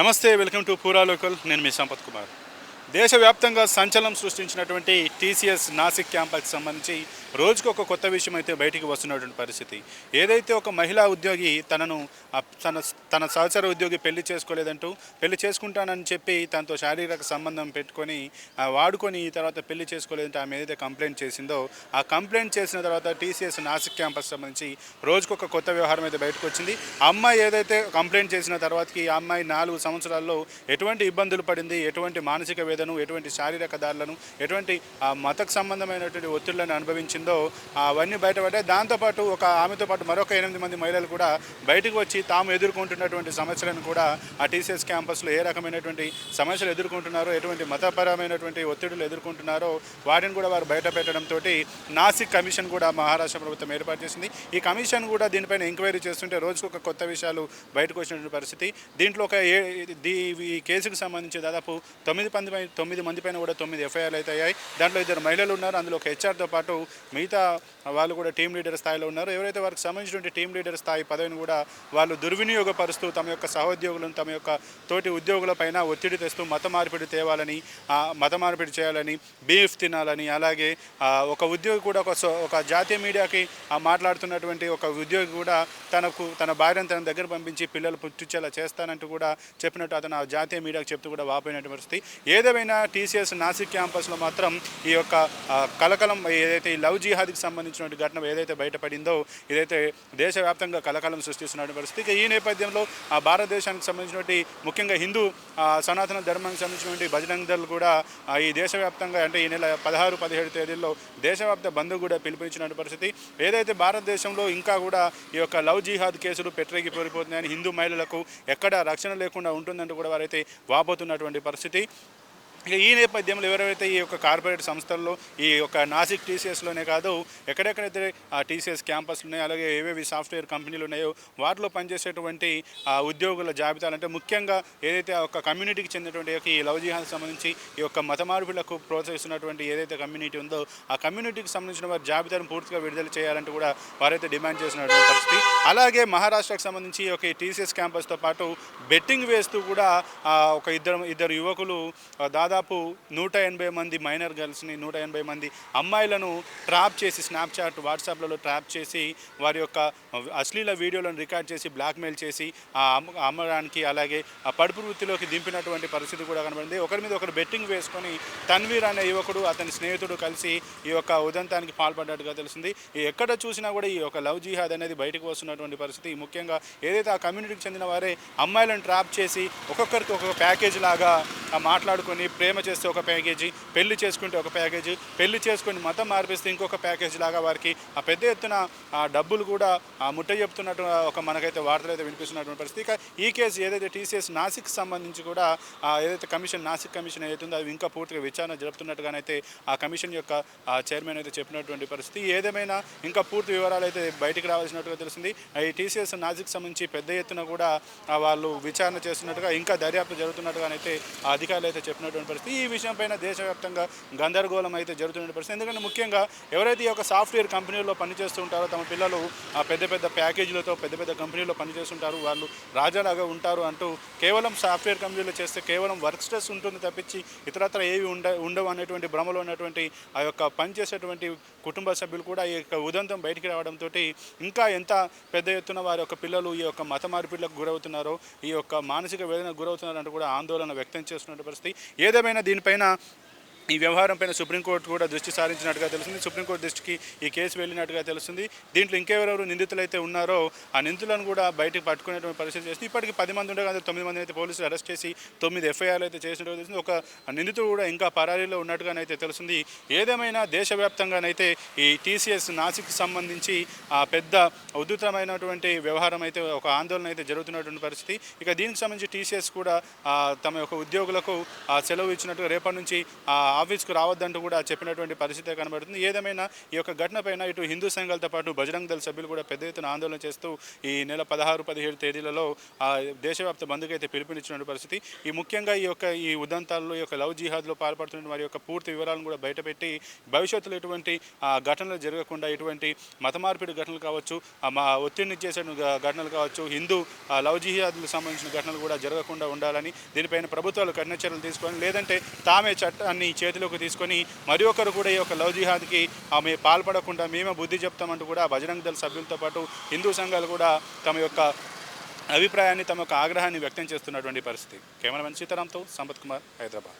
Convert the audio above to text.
నమస్తే, welcome to పూరా local. నేను మీ సంపత్ కుమార్. దేశవ్యాప్తంగా సంచలనం సృష్టించినటువంటి టీసీఎస్ నాసిక్ క్యాంపస్కి సంబంధించి రోజుకు ఒక కొత్త విషయం అయితే బయటికి వస్తున్నటువంటి పరిస్థితి. ఏదైతే ఒక మహిళా ఉద్యోగి తనను తన తన సహచర ఉద్యోగి పెళ్లి చేసుకోలేదంటూ, పెళ్లి చేసుకుంటానని చెప్పి తనతో శారీరక సంబంధం పెట్టుకొని వాడుకొని తర్వాత పెళ్లి చేసుకోలేదంటే ఆమె ఏదైతే కంప్లైంట్ చేసిందో, ఆ కంప్లైంట్ చేసిన తర్వాత టీసీఎస్ నాసిక్ క్యాంపస్ సంబంధించి రోజుకు ఒక కొత్త వ్యవహారం అయితే బయటకు వచ్చింది. ఆ అమ్మాయి ఏదైతే కంప్లైంట్ చేసిన తర్వాతకి ఆ అమ్మాయి 4 సంవత్సరాల్లో ఎటువంటి ఇబ్బందులు పడింది, ఎటువంటి మానసిక వేదన, ఎటువంటి శారీరక దాడులను, ఎటువంటి మతకు సంబంధమైనటువంటి ఒత్తిళ్లను అనుభవించిందో అవన్నీ బయటపడ్డాయి. దాంతోపాటు ఆమెతో పాటు మరొక 8 మంది మహిళలు కూడా బయటకు వచ్చి తాము ఎదుర్కొంటున్నటువంటి సమస్యలను కూడా ఆ టీసీఎస్ క్యాంపస్లో ఏ రకమైనటువంటి సమస్యలు ఎదుర్కొంటున్నారో, ఎటువంటి మతపరమైనటువంటి ఒత్తిడులు ఎదుర్కొంటున్నారో వాటిని కూడా వారు బయట పెట్టడంతో నాసిక్ కమిషన్ కూడా మహారాష్ట్ర ప్రభుత్వం ఏర్పాటు చేసింది. ఈ కమిషన్ కూడా దీనిపైన ఎంక్వైరీ చేస్తుంటే రోజుకు ఒక కొత్త విషయాలు బయటకు వచ్చినటువంటి పరిస్థితి. దీంట్లో ఈ కేసుకు సంబంధించి దాదాపు 9 మంది పైన కూడా 9 ఎఫ్ఐఆర్లు అయితే అయ్యాయి. దాంట్లో 2 మహిళలు ఉన్నారు. అందులో ఒక హెచ్ఆర్తో పాటు మిగతా వాళ్ళు కూడా టీం లీడర్ స్థాయిలో ఉన్నారు. ఎవరైతే వారికి సంబంధించినటువంటి టీం లీడర్ స్థాయి పదవిని కూడా వాళ్ళు దుర్వినియోగపరుస్తూ తమ యొక్క సహోద్యోగులను, తమ యొక్క తోటి ఉద్యోగులపైన ఒత్తిడి తెస్తూ మత మార్పిడి తేవాలని, మత మార్పిడి చేయాలని, బీఫ్ తినాలని, అలాగే ఒక ఉద్యోగి కూడా ఒక జాతీయ మీడియాకి మాట్లాడుతున్నటువంటి ఒక ఉద్యోగి కూడా తన భార్యను తన దగ్గర పంపించి పిల్లలు పుట్టించేలా చేస్తానంటూ కూడా చెప్పినట్టు అతను ఆ జాతీయ మీడియాకు చెప్తూ కూడా వాపోయినటువంటి పరిస్థితి. ఏదేమైనా టీసీఎస్ నాసిక్ క్యాంపస్లో మాత్రం ఈ యొక్క కలకలం, ఏదైతే ఈ లవ్ జిహాద్కి సంబంధించినటువంటి ఘటన ఏదైతే బయటపడిందో, ఇదైతే దేశవ్యాప్తంగా కలకలం సృష్టిస్తున్న పరిస్థితి. ఈ నేపథ్యంలో భారతదేశానికి సంబంధించినటువంటి ముఖ్యంగా హిందూ సనాతన ధర్మానికి సంబంధించినటువంటి బజరంగ్ దళ్ కూడా ఈ దేశవ్యాప్తంగా అంటే ఈ నెల 16, 17 తేదీల్లో దేశవ్యాప్త బంద్ కూడా పిలుపునిచ్చినటువంటి పరిస్థితి. ఏదైతే భారతదేశంలో ఇంకా కూడా ఈ యొక్క లవ్ జిహాద్ కేసులు పెట్టరేగి పోరిపోతున్నాయని, హిందూ మహిళలకు ఎక్కడ రక్షణ లేకుండా ఉంటుందంటూ కూడా వారైతే వాపోతున్నటువంటి పరిస్థితి. ఇక ఈ నేపథ్యంలో ఎవరైతే ఈ యొక్క కార్పొరేట్ సంస్థల్లో ఈ యొక్క నాసిక్ టీసీఎస్లోనే కాదు, ఎక్కడెక్కడైతే ఆ టీసీఎస్ క్యాంపస్లు ఉన్నాయో, అలాగే ఏవేవి సాఫ్ట్వేర్ కంపెనీలు ఉన్నాయో వాటిలో పనిచేసేటువంటి ఉద్యోగుల జాబితాలు, అంటే ముఖ్యంగా ఏదైతే ఒక కమ్యూనిటీకి చెందినటువంటి ఈ లవ్ జిహాద్కి సంబంధించి ఈ యొక్క మత మార్పులకు ప్రోత్సహిస్తున్నటువంటి ఏదైతే కమ్యూనిటీ ఉందో ఆ కమ్యూనిటీకి సంబంధించిన వారి జాబితాను పూర్తిగా విడుదల చేయాలంటూ కూడా వారైతే డిమాండ్ చేసినటువంటి పరిస్థితి. అలాగే మహారాష్ట్రకు సంబంధించి ఒక టీసీఎస్ క్యాంపస్తో పాటు బెట్టింగ్ వేస్తూ కూడా ఒక ఇద్దరు యువకులు దాదాపు 180 మంది మైనర్ గర్ల్స్ని, 180 మంది అమ్మాయిలను ట్రాప్ చేసి స్నాప్చాట్, వాట్సాప్లలో ట్రాప్ చేసి వారి యొక్క అశ్లీల వీడియోలను రికార్డ్ చేసి బ్లాక్మెయిల్ చేసి అమ్మడానికి, అలాగే ఆ పడుపు వృత్తిలోకి దింపినటువంటి పరిస్థితి కూడా కనబడింది. ఒకరి మీద ఒకరు బెట్టింగ్ వేసుకొని తన్వీర్ అనే యువకుడు, అతని స్నేహితుడు కలిసి ఈ యొక్క ఉదంతానికి పాల్పడ్డట్టుగా తెలిసింది. ఎక్కడ చూసినా కూడా ఈ యొక్క లవ్ జిహాద్ అనేది బయటకు వస్తున్నటువంటి పరిస్థితి. ముఖ్యంగా ఏదైతే ఆ కమ్యూనిటీకి చెందిన వారే అమ్మాయిలను ట్రాప్ చేసి ఒక్కొక్కరికి ఒక్కొక్క ప్యాకేజ్ లాగా మాట్లాడుకొని, ప్రేమ చేస్తే ఒక ప్యాకేజీ, పెళ్లి చేసుకుంటే ఒక ప్యాకేజీ, పెళ్లి చేసుకొని మతం మార్పిస్తే ఇంకొక ప్యాకేజీ లాగా వారికి ఆ పెద్ద ఎత్తున డబ్బులు కూడా ముట్ట చెప్తున్నట్టు మనకైతే వార్తలు అయితే వినిపిస్తున్నటువంటి పరిస్థితి. ఇక ఈ కేసు ఏదైతే టీసీఎస్ నాసిక్ సంబంధించి కూడా ఏదైతే నాసిక్ కమిషన్ ఏదైతుందో అది ఇంకా పూర్తిగా విచారణ జరుపుతున్నట్టుగానైతే ఆ కమిషన్ యొక్క చైర్మన్ అయితే చెప్పినటువంటి పరిస్థితి. ఏదేమైనా ఇంకా పూర్తి వివరాలు అయితే బయటికి రావాల్సినట్టుగా తెలిసింది. ఈ టీసీఎస్ నాసిక్ సంబంధించి పెద్ద ఎత్తున కూడా వాళ్ళు విచారణ చేస్తున్నట్టుగా, ఇంకా దర్యాప్తు జరుగుతున్నట్టుగానైతే అధికారులు అయితే చెప్పినటువంటి పరిస్థితి. ఈ విషయంపైన దేశవ్యాప్తంగా గందరగోళం అయితే జరుగుతున్న పరిస్థితి. ఎందుకంటే ముఖ్యంగా ఎవరైతే ఒక సాఫ్ట్వేర్ కంపెనీల్లో పనిచేస్తూ ఉంటారో, తమ పిల్లలు పెద్ద పెద్ద ప్యాకేజీలతో పెద్ద పెద్ద కంపెనీల్లో పనిచేస్తుంటారు, వాళ్ళు రాజాలాగా ఉంటారు అంటూ కేవలం సాఫ్ట్వేర్ కంపెనీలో చేస్తే కేవలం వర్క్ స్ట్రెస్ ఉంటుంది తప్పించి ఇతరత్ర ఏవి ఉండవు అనేటువంటి భ్రమలో ఉన్నటువంటి ఆ యొక్క పనిచేసేటువంటి కుటుంబ సభ్యులు కూడా ఈ యొక్క ఉదంతం బయటికి రావడంతో ఇంకా ఎంత పెద్ద ఎత్తున వారి యొక్క పిల్లలు ఈ యొక్క మత మార్పిడులకు గురవుతున్నారో, ఈ యొక్క మానసిక వేదనకు గురవుతున్నారంటూ కూడా ఆందోళన వ్యక్తం చేస్తున్న పరిస్థితి. ఏదేమైనా దీనిపైన ఈ వ్యవహారం పైన సుప్రీంకోర్టు కూడా దృష్టి సారించినట్టుగా తెలుస్తుంది. సుప్రీంకోర్టు దృష్టికి ఈ కేసు వెళ్ళినట్టుగా తెలుస్తుంది. దీంట్లో ఇంకెవరెవరు నిందితులు అయితే ఉన్నారో ఆ నిందితులను కూడా బయటకు పట్టుకునేటువంటి పరిస్థితి చేస్తుంది. ఇప్పటికీ 10 మంది ఉండగా 9 మందిని అయితే పోలీసులు అరెస్ట్ చేసి 9 ఎఫ్ఐఆర్లు అయితే చేసినట్టుగా తెలుస్తుంది. ఒక నిందితుడు కూడా ఇంకా పరారీలో ఉన్నట్టుగానైతే తెలుస్తుంది. ఏదేమైనా దేశవ్యాప్తంగానైతే ఈ టీసీఎస్ నాసిక్కి సంబంధించి పెద్ద ఉధృతమైనటువంటి వ్యవహారం అయితే ఒక ఆందోళన అయితే జరుగుతున్నటువంటి పరిస్థితి. ఇక దీనికి సంబంధించి టీసీఎస్ కూడా తమ యొక్క ఉద్యోగులకు సెలవు ఇచ్చినట్టుగా రేపటి నుంచి ఆఫీస్కు రావద్దంటూ కూడా చెప్పినటువంటి పరిస్థితే కనబడుతుంది. ఏదేమైనా ఈ యొక్క ఘటన పైన ఇటు హిందూ సంఘాలతో పాటు బజరంగ్ దళ్ సభ్యులు కూడా పెద్ద ఎత్తున ఆందోళన చేస్తూ ఈ నెల 16, 17 తేదీలలో దేశవ్యాప్త బంద్కు అయితే పిలుపునిచ్చినటువంటి పరిస్థితి. ముఖ్యంగా ఈ ఉదంతాల్లో ఈ యొక్క లవ్ జిహాద్లో పాల్పడుతున్న వారి యొక్క పూర్తి వివరాలను కూడా బయటపెట్టి భవిష్యత్తులో ఎటువంటి ఘటనలు జరగకుండా ఎటువంటి మత మార్పిడి ఘటనలు కావచ్చు, మా ఒత్తిడిని చేసే ఘటనలు కావచ్చు, హిందూ లవ్ జిహాద్లకు సంబంధించిన ఘటనలు కూడా జరగకుండా ఉండాలని, దీనిపైన ప్రభుత్వాలు కఠిన చర్యలు తీసుకొని లేదంటే తామే చట్టాన్ని చేతిలోకి తీసుకొని మరి ఒకరు కూడా ఈ యొక్క లవ్ జిహాద్కి ఆమె పాల్పడకుండా మేమే బుద్ధి చెప్తామంటూ కూడా బజరంగ్ దళ్ సభ్యులతో పాటు హిందూ సంఘాలు కూడా తమ యొక్క అభిప్రాయాన్ని, తమ యొక్క ఆగ్రహాన్ని వ్యక్తం చేస్తున్నటువంటి పరిస్థితి. కెమెరామెన్ సీతారాంతో సంపత్ కుమార్, హైదరాబాద్.